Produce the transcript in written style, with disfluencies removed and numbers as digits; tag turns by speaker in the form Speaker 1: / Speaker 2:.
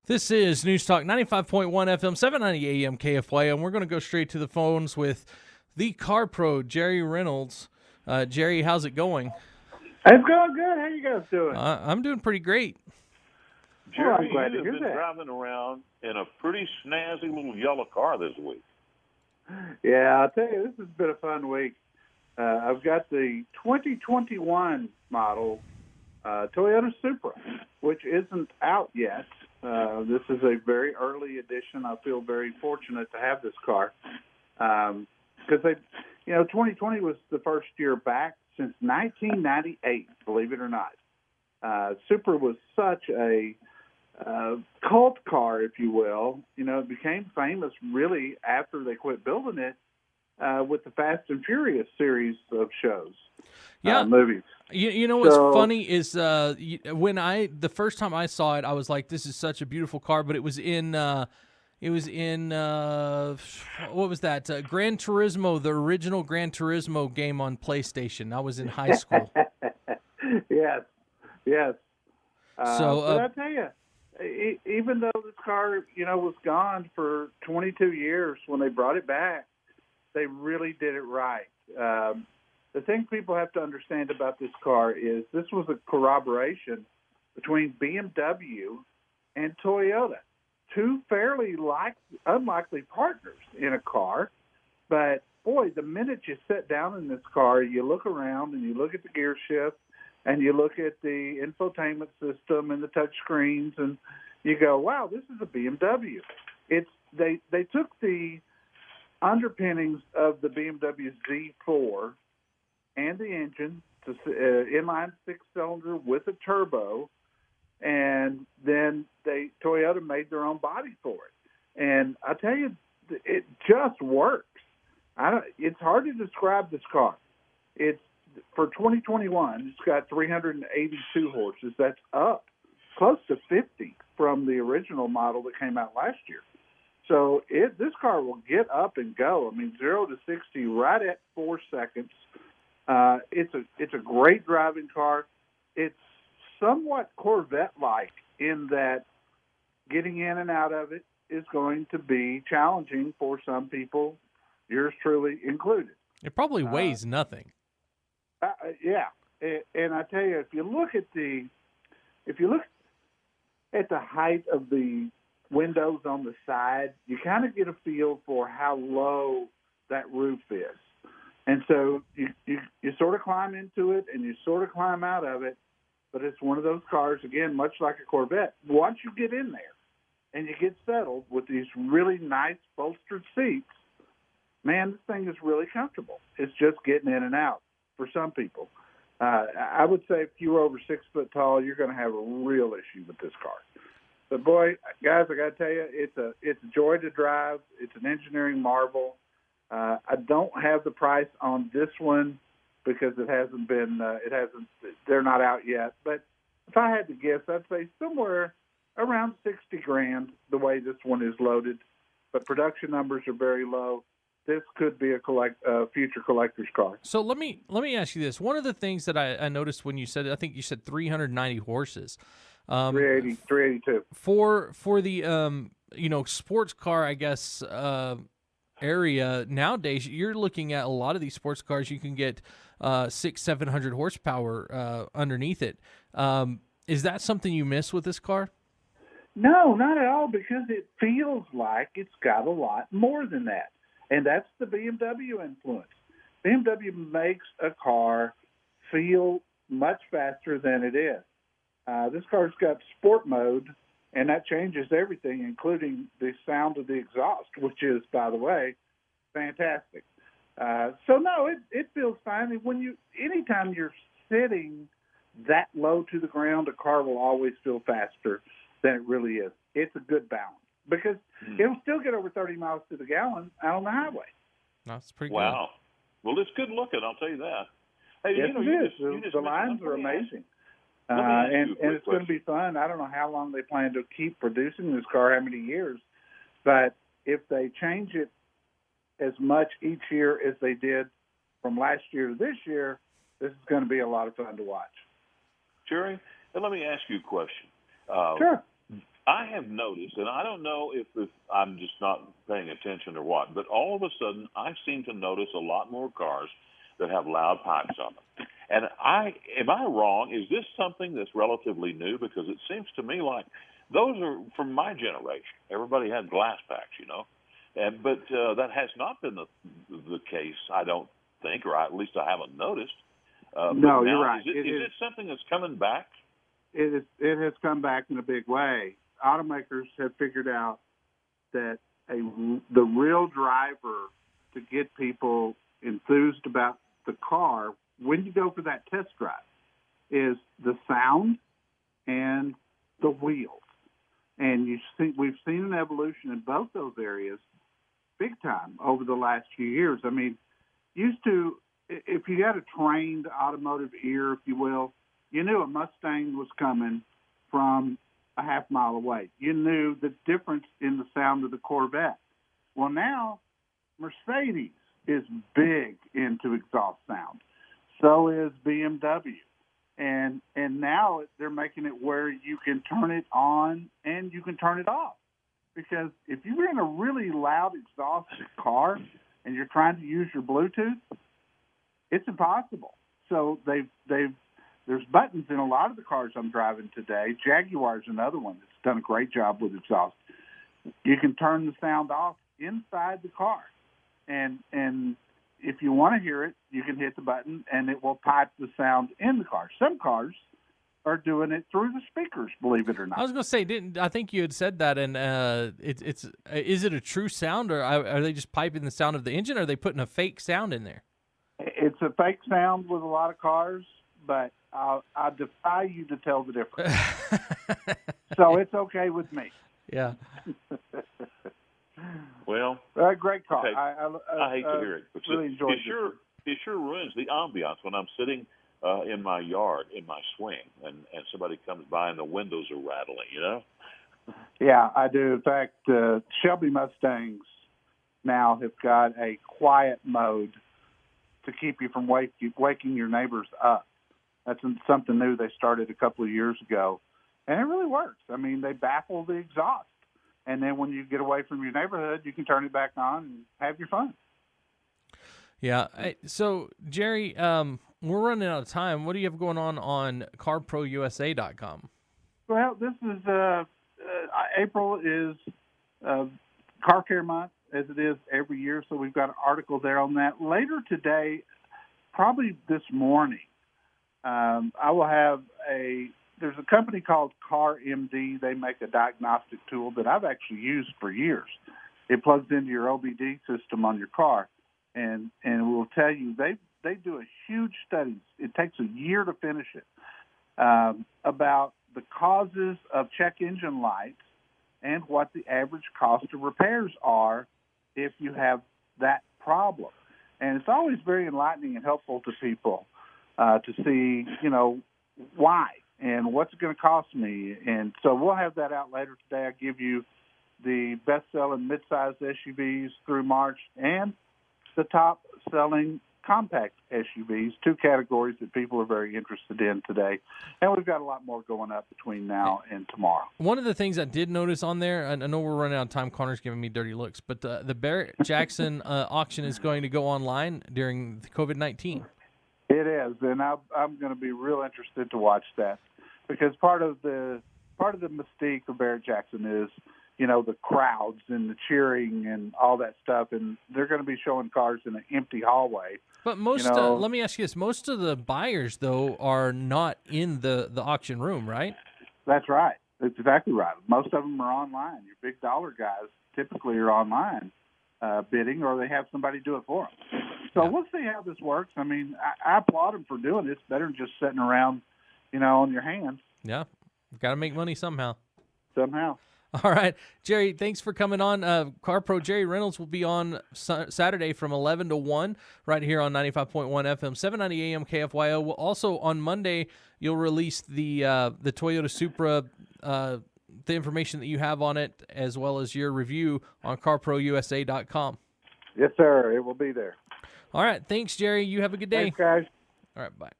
Speaker 1: This is News Talk 95.1 FM, 790 AM KFYO, and we're going to go straight to the phones with the Car Pro Jerry Reynolds. Jerry, how's it going?
Speaker 2: It's going good. How you guys doing?
Speaker 1: I'm doing pretty great.
Speaker 3: Jerry,
Speaker 2: glad to
Speaker 3: you
Speaker 2: hear
Speaker 3: have been
Speaker 2: that.
Speaker 3: driving around in a pretty snazzy little yellow car this week.
Speaker 2: Yeah, I'll tell you, this has been a fun week. I've got the 2021 model Toyota Supra, which isn't out yet. This is a very early edition. I feel very fortunate to have this car because 2020 was the first year back since 1998. Believe it or not, Supra was such a cult car, if you will. It became famous really after they quit building it with the Fast and Furious series of shows, movies.
Speaker 1: You know what's funny is when the first time I saw it, I was like, "This is such a beautiful car," but it was in what was that? Gran Turismo, the original Gran Turismo game on PlayStation. I was in high school.
Speaker 2: Yes.
Speaker 1: So,
Speaker 2: but I tell you, even though this car, was gone for 22 years, when they brought it back, they really did it right. The thing people have to understand about this car is this was a corroboration between BMW and Toyota, two fairly unlikely partners in a car. But, boy, the minute you sit down in this car, you look around and you look at the gear shift and you look at the infotainment system and the touch screens, and you go, wow, this is a BMW. They took the underpinnings of the BMW Z4 and the engine, to inline six-cylinder with a turbo, and then Toyota made their own body for it. And I tell you, it just works. It's hard to describe this car. It's for 2021. It's got 382 horses. That's up close to 50 from the original model that came out last year. So this car will get up and go. I mean, 0 to 60 right at 4 seconds. It's a great driving car. It's somewhat Corvette-like in that getting in and out of it is going to be challenging for some people, yours truly included.
Speaker 1: It probably weighs nothing.
Speaker 2: Yeah, and I tell you, if you look at the height of the windows on the side, you kind of get a feel for how low that roof is. And so you sort of climb into it and you sort of climb out of it, but it's one of those cars, again, much like a Corvette. Once you get in there and you get settled with these really nice bolstered seats, man, this thing is really comfortable. It's just getting in and out for some people. I would say if you were over 6 foot tall, you're going to have a real issue with this car. But, boy, guys, I got to tell you, it's a joy to drive. It's an engineering marvel. I don't have the price on this one because they're not out yet. But if I had to guess, I'd say somewhere around $60,000 the way this one is loaded. But production numbers are very low. This could be a future collector's car.
Speaker 1: So let me ask you this. One of the things that I noticed when you said, I think you said 390 horses.
Speaker 2: 382.
Speaker 1: For the sports car, I guess, area nowadays, you're looking at a lot of these sports cars. You can get 600-700 horsepower underneath it. Is that something you miss with this car?
Speaker 2: No, not at all, because it feels like it's got a lot more than that. And that's the BMW influence. BMW makes a car feel much faster than it is. This car's got sport mode, and that changes everything, including the sound of the exhaust, which is, by the way, fantastic. So no, it feels fine. Anytime you're sitting that low to the ground, a car will always feel faster than it really is. It's a good balance because it'll still get over 30 miles to the gallon out on the highway.
Speaker 1: That's pretty
Speaker 3: Wow. Good. Well, it's good looking, I'll tell you that. Hey,
Speaker 2: yes, it is. The lines are amazing. And it's going to be fun. I don't know how long they plan to keep producing this car, how many years, but if they change it as much each year as they did from last year to this year, this is going to be a lot of fun to watch.
Speaker 3: Jerry, let me ask you a question.
Speaker 2: Sure.
Speaker 3: I have noticed, and I don't know if I'm just not paying attention or what, but all of a sudden I seem to notice a lot more cars that have loud pipes on them. And am I wrong? Is this something that's relatively new? Because it seems to me like those are from my generation. Everybody had glass packs, but that has not been the case, I don't think, or at least I haven't noticed.
Speaker 2: No, you're right.
Speaker 3: Is it something that's coming back?
Speaker 2: It has come back in a big way. Automakers have figured out that the real driver to get people enthused about the car when you go for that test drive is the sound and the wheels. And we've seen an evolution in both those areas big time over the last few years. I mean, used to, if you had a trained automotive ear, if you will, you knew a Mustang was coming from a half mile away. You knew the difference in the sound of the Corvette. Well, now Mercedes is big into exhaust sound. So is BMW. And now they're making it where you can turn it on and you can turn it off. Because if you're in a really loud exhaust car and you're trying to use your Bluetooth, it's impossible. So there's buttons in a lot of the cars I'm driving today. Jaguar's another one that's done a great job with exhaust. You can turn the sound off inside the car. And if you want to hear it, you can hit the button and it will pipe the sound in the car. Some cars are doing it through the speakers, believe it or not.
Speaker 1: I was going to say, I think you had said that, and is it a true sound, or are they just piping the sound of the engine, or are they putting a fake sound in there?
Speaker 2: It's a fake sound with a lot of cars, but I defy you to tell the difference. So it's okay with me.
Speaker 1: Yeah.
Speaker 3: Well,
Speaker 2: great car.
Speaker 3: Okay. I hate to hear it. But
Speaker 2: really enjoyed
Speaker 3: it sure ruins the ambiance when I'm sitting in my yard, in my swing, and somebody comes by and the windows are rattling,
Speaker 2: Yeah, I do. In fact, Shelby Mustangs now have got a quiet mode to keep you from waking your neighbors up. That's something new they started a couple of years ago, and it really works. I mean, they baffle the exhaust, and then when you get away from your neighborhood, you can turn it back on and have your fun.
Speaker 1: Yeah. So, Jerry, we're running out of time. What do you have going on CarProUSA.com?
Speaker 2: Well, this is April is Car Care Month, as it is every year, so we've got an article there on that. Later today, probably this morning, I will have there's a company called Car MD. They make a diagnostic tool that I've actually used for years. It plugs into your OBD system on your car, and it will tell you they do a huge study. It takes a year to finish it about the causes of check engine lights and what the average cost of repairs are if you have that problem. And it's always very enlightening and helpful to people to see, why and what's it going to cost me. And so we'll have that out later today. I'll give you the best-selling mid-sized SUVs through March and the top-selling compact SUVs, two categories that people are very interested in today. And we've got a lot more going up between now and tomorrow.
Speaker 1: One of the things I did notice on there, I know we're running out of time, Connor's giving me dirty looks, but the Barrett-Jackson auction is going to go online during COVID-19.
Speaker 2: It is, and I'm going to be real interested to watch that, because part of the mystique of Barrett-Jackson is, the crowds and the cheering and all that stuff, and they're going to be showing cars in an empty hallway.
Speaker 1: But let me ask you this, most of the buyers, though, are not in the auction room, right?
Speaker 2: That's right. That's exactly right. Most of them are online. Your big dollar guys typically are online bidding, or they have somebody do it for them. So we'll see how this works. I mean, I applaud them for doing it. It's better than just sitting around, on your hands.
Speaker 1: Yeah. Got to make money somehow.
Speaker 2: Somehow.
Speaker 1: All right. Jerry, thanks for coming on. Car Pro Jerry Reynolds will be on Saturday from 11 to 1 right here on 95.1 FM, 790 AM KFYO. Also on Monday, you'll release the Toyota Supra, the information that you have on it, as well as your review on CarProUSA.com.
Speaker 2: Yes, sir. It will be there.
Speaker 1: All right. Thanks, Jerry. You have a good day.
Speaker 2: Thanks, guys.
Speaker 1: All right. Bye.